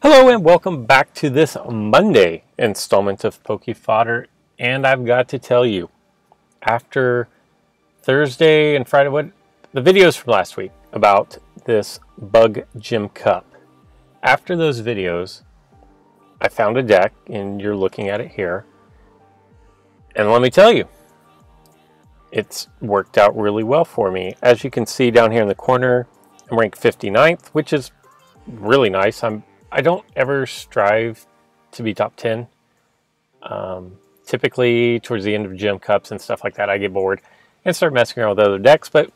Hello and welcome back to this Monday installment of Poke Fodder. And I've got to tell you, after Thursday and Friday, the videos from last week about this Bug Gym Cup. After those videos, I found a deck, and you're looking at it here. And let me tell you, it's worked out really well for me. As you can see down here in the corner, I'm ranked 59th, which is really nice. I don't ever strive to be top 10. Typically, towards the end of gym cups and stuff like that, I get bored and start messing around with other decks. But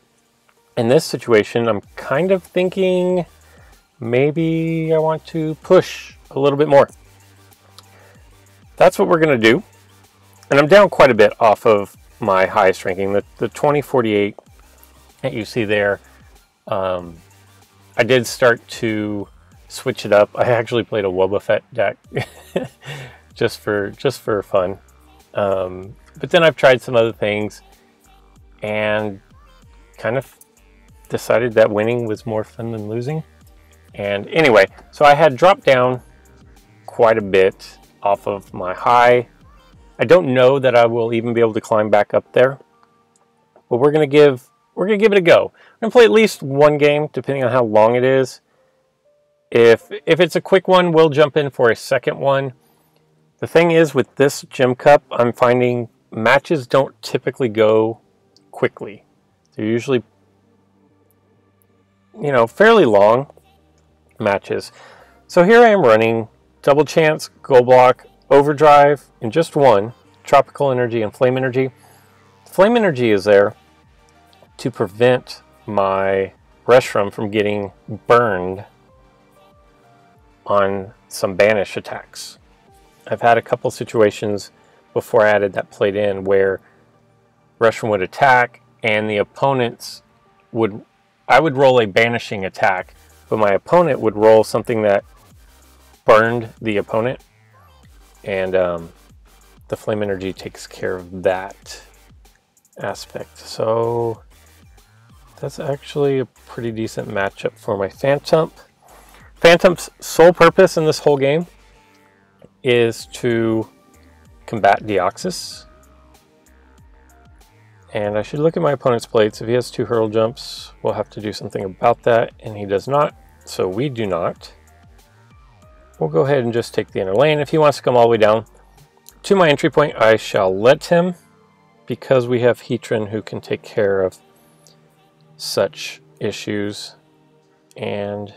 in this situation, I'm kind of thinking maybe I want to push a little bit more. That's what we're going to do. And I'm down quite a bit off of my highest ranking, the 2048 that you see there. I did start to switch it up. I actually played a Wobbuffet Fett deck just for fun. But then I've tried some other things and kind of decided that winning was more fun than losing. And anyway, so I had dropped down quite a bit off of my high. I don't know that I will even be able to climb back up there, but we're gonna give it a go. I'm gonna play at least one game, depending on how long it is. If it's a quick one, we'll jump in for a second one. The thing is, with this Gym Cup, I'm finding matches don't typically go quickly. They're usually, fairly long matches. So here I am running Double Chance, Gold Block, Overdrive, and just one, Tropical Energy and Flame Energy. Flame Energy is there to prevent my Reshiram from getting burned on some banish attacks. I've had a couple situations before I added that plate in where Reshiram would attack and the opponents I would roll a banishing attack, but my opponent would roll something that burned the opponent, and the Flame Energy takes care of that aspect. So that's actually a pretty decent matchup for my Phantump. Phantump's sole purpose in this whole game is to combat Deoxys. And I should look at my opponent's plates. If he has 2 hurl jumps, we'll have to do something about that, and he does not, so we do not. We'll go ahead and just take the inner lane. If he wants to come all the way down to my entry point, I shall let him, because we have Heatran who can take care of such issues. And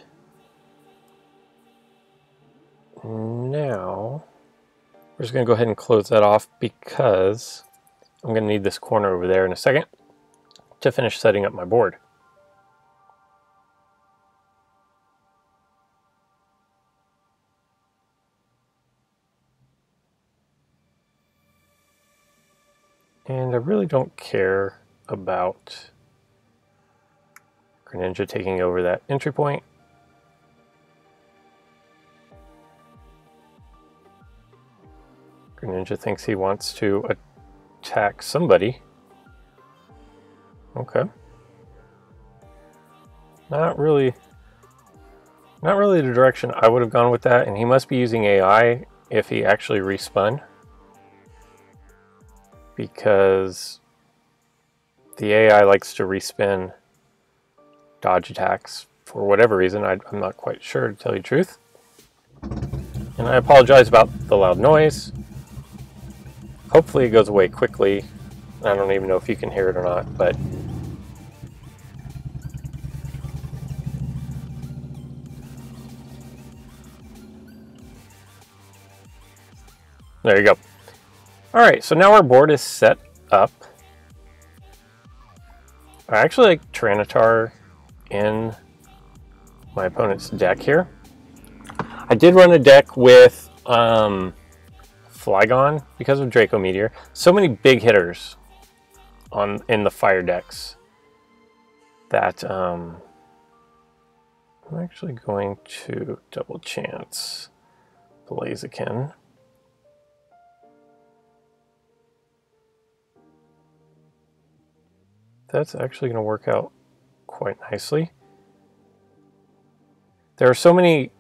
now we're just going to go ahead and close that off, because I'm going to need this corner over there in a second to finish setting up my board. And I really don't care about Greninja taking over that entry point. Greninja thinks he wants to attack somebody. Okay. Not really the direction I would have gone with that, and he must be using AI if he actually respun, because the AI likes to respin dodge attacks for whatever reason. I'm not quite sure, to tell you the truth. And I apologize about the loud noise. Hopefully it goes away quickly. I don't even know if you can hear it or not, but there you go. Alright, so now our board is set up. I actually like Tyranitar in my opponent's deck here. I did run a deck with Flygon because of Draco Meteor. So many big hitters in the fire decks that I'm actually going to double chance Blaziken. That's actually going to work out quite nicely. There are so many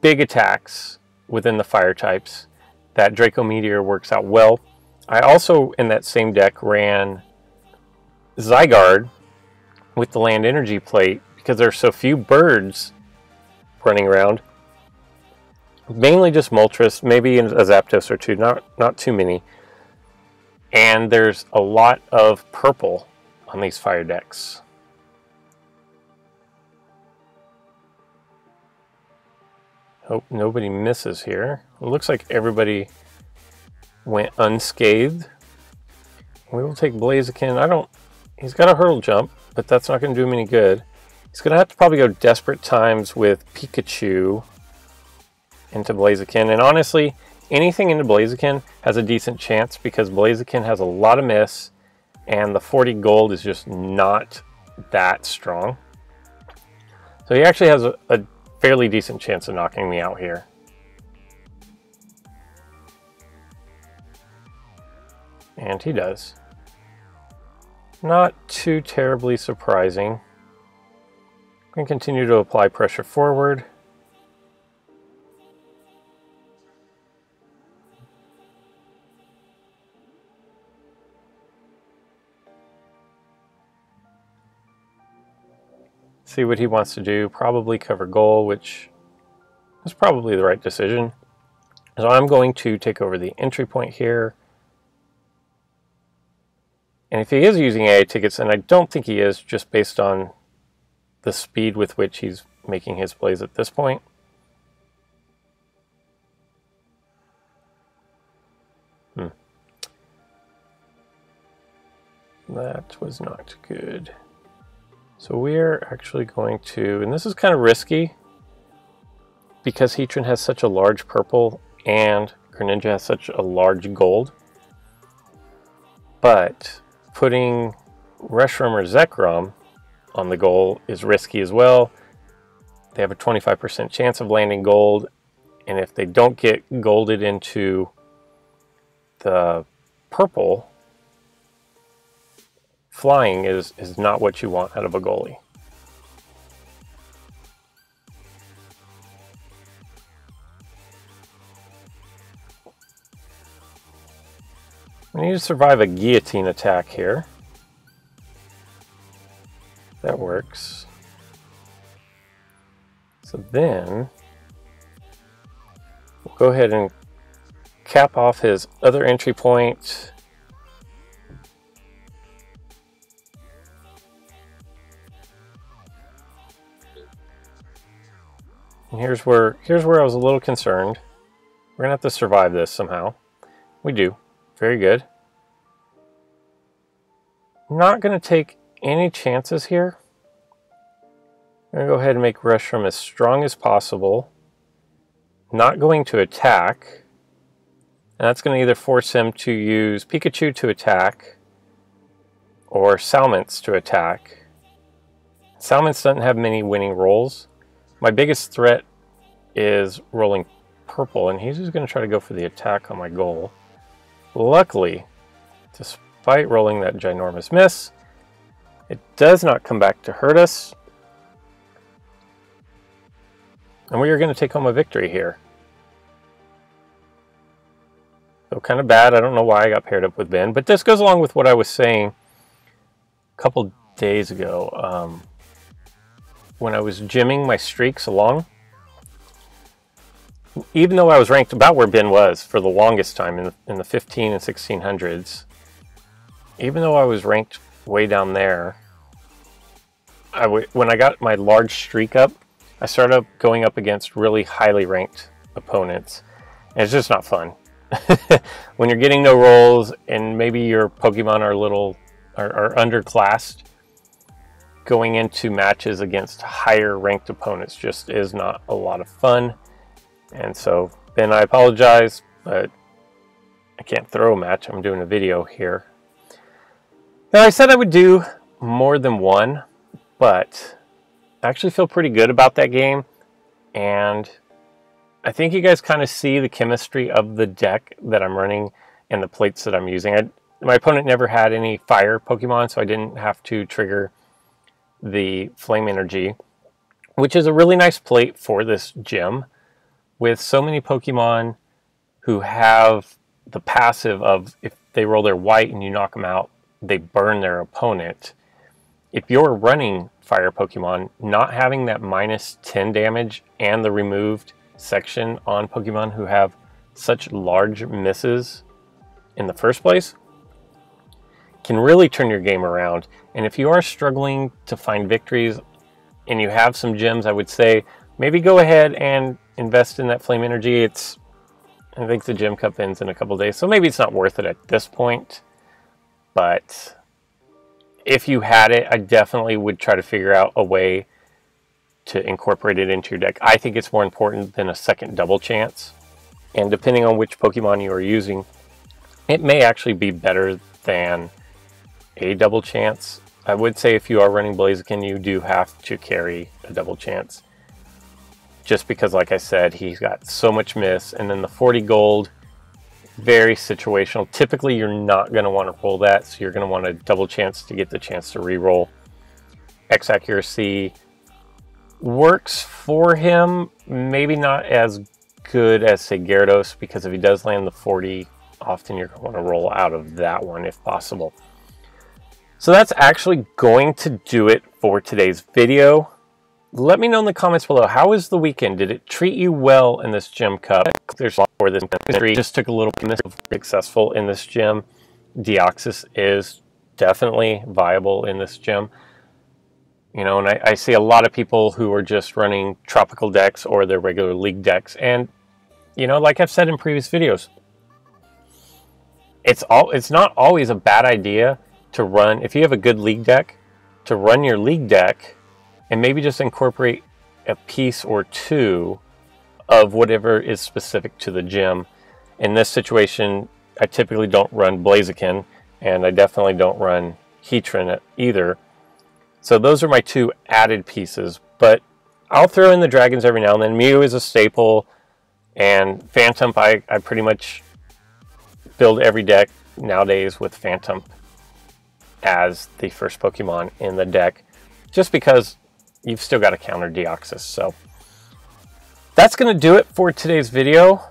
big attacks within the fire types, that Draco Meteor works out well. I also, in that same deck, ran Zygarde with the land energy plate because there's so few birds running around. Mainly just Moltres, maybe a Zapdos or two, not too many. And there's a lot of purple on these fire decks. Hope nobody misses here. It looks like everybody went unscathed. We will take Blaziken. He's got a hurdle jump, but that's not going to do him any good. He's going to have to probably go Desperate Times with Pikachu into Blaziken. And honestly, anything into Blaziken has a decent chance because Blaziken has a lot of miss and the 40 gold is just not that strong. So he actually has a fairly decent chance of knocking me out here. And he does. Not too terribly surprising. I'm going to continue to apply pressure forward. See what he wants to do. Probably cover goal, which is probably the right decision. So I'm going to take over the entry point here. And if he is using AI tickets, and I don't think he is, just based on the speed with which he's making his plays at this point. That was not good. So we're actually going to, and this is kind of risky, because Heatran has such a large purple and Greninja has such a large gold. But putting Reshiram or Zekrom on the goal is risky as well. They have a 25% chance of landing gold, and if they don't get golded into the purple, flying is not what you want out of a goalie. I need to survive a guillotine attack here. That works. So then we'll go ahead and cap off his other entry point. And here's where I was a little concerned. We're gonna have to survive this somehow. We do. Very good. I'm not gonna take any chances here. I'm gonna go ahead and make Reshiram as strong as possible. Not going to attack. And that's gonna either force him to use Pikachu to attack or Salmons to attack. Salmons doesn't have many winning rolls. My biggest threat is rolling purple, and he's just going to try to go for the attack on my goal. Luckily, despite rolling that ginormous miss, it does not come back to hurt us. And we are going to take home a victory here. So kind of bad. I don't know why I got paired up with Ben, but this goes along with what I was saying a couple days ago. When I was gymming my streaks along, even though I was ranked about where Ben was for the longest time in the 15 and 1600s, even though I was ranked way down there, when I got my large streak up, I started going up against really highly ranked opponents, and it's just not fun. When you're getting no rolls and maybe your Pokemon are underclassed, going into matches against higher ranked opponents just is not a lot of fun. And so, Ben, I apologize, but I can't throw a match. I'm doing a video here. Now, I said I would do more than one, but I actually feel pretty good about that game. And I think you guys kind of see the chemistry of the deck that I'm running and the plates that I'm using. My opponent never had any fire Pokemon, so I didn't have to trigger the flame energy, which is a really nice plate for this gym. with so many Pokemon who have the passive of if they roll their white and you knock them out, they burn their opponent. If you're running fire Pokemon, not having that -10 damage and the removed section on Pokemon who have such large misses in the first place can really turn your game around. And if you are struggling to find victories and you have some gems, I would say maybe go ahead and invest in that Flame Energy. I think the Gem Cup ends in a couple days, so maybe it's not worth it at this point. But if you had it, I definitely would try to figure out a way to incorporate it into your deck. I think it's more important than a second double chance. And depending on which Pokemon you are using, it may actually be better than a double chance. I would say if you are running Blaziken, you do have to carry a double chance. Just because, like I said, he's got so much miss. And then the 40 gold, very situational. Typically, you're not going to want to roll that, so you're going to want a double chance to get the chance to re-roll. X accuracy works for him, maybe not as good as, say, Gyarados, because if he does land the 40, often you're going to want to roll out of that one if possible. So that's actually going to do it for today's video. Let me know in the comments below, how was the weekend? Did it treat you well in this Gem Cup? There's a lot more than history. Just took a little bit successful in this gym. Deoxys is definitely viable in this gym. You know, and I see a lot of people who are just running tropical decks or their regular league decks. And, you know, like I've said in previous videos, it's not always a bad idea to run, if you have a good league deck, to run your league deck and maybe just incorporate a piece or two of whatever is specific to the gym. In this situation, I typically don't run Blaziken, and I definitely don't run Heatran either. So those are my two added pieces, but I'll throw in the dragons every now and then. Mew is a staple, and Phantump, I pretty much build every deck nowadays with Phantump as the first Pokemon in the deck, just because you've still got to counter Deoxys. So that's going to do it for today's video.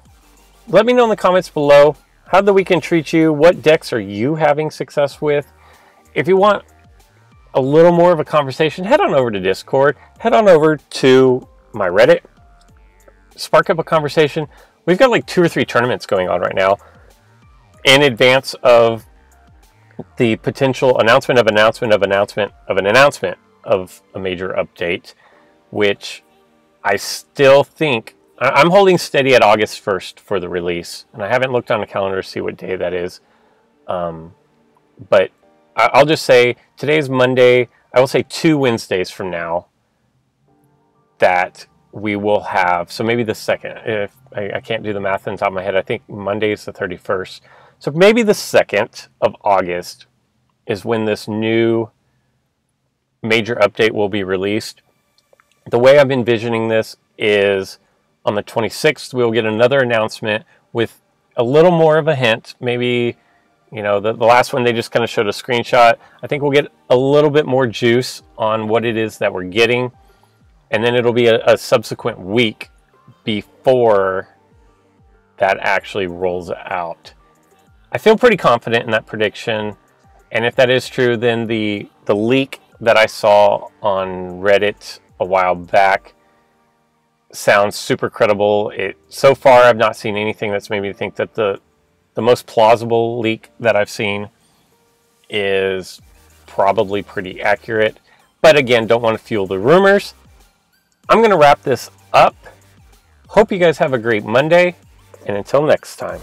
Let me know in the comments below, how did the weekend treat you? What decks are you having success with? If you want a little more of a conversation, head on over to Discord, head on over to my Reddit, spark up a conversation. We've got like 2 or 3 tournaments going on right now in advance of the potential announcement of an announcement of a major update, which I still think, I'm holding steady at August 1st for the release, and I haven't looked on the calendar to see what day that is. But I'll just say today's Monday. I will say 2 Wednesdays from now that we will have, so maybe the 2nd, if I can't do the math on the top of my head, I think Monday is the 31st. So maybe the 2nd of August is when this new major update will be released. The way I'm envisioning this is on the 26th, we'll get another announcement with a little more of a hint. Maybe, you know, the last one, they just kind of showed a screenshot. I think we'll get a little bit more juice on what it is that we're getting. And then it'll be a subsequent week before that actually rolls out. I feel pretty confident in that prediction. And if that is true, then the leak that I saw on Reddit a while back sounds super credible. So far, I've not seen anything that's made me think that the most plausible leak that I've seen is probably pretty accurate. But again, don't want to fuel the rumors. I'm going to wrap this up. Hope you guys have a great Monday, and until next time.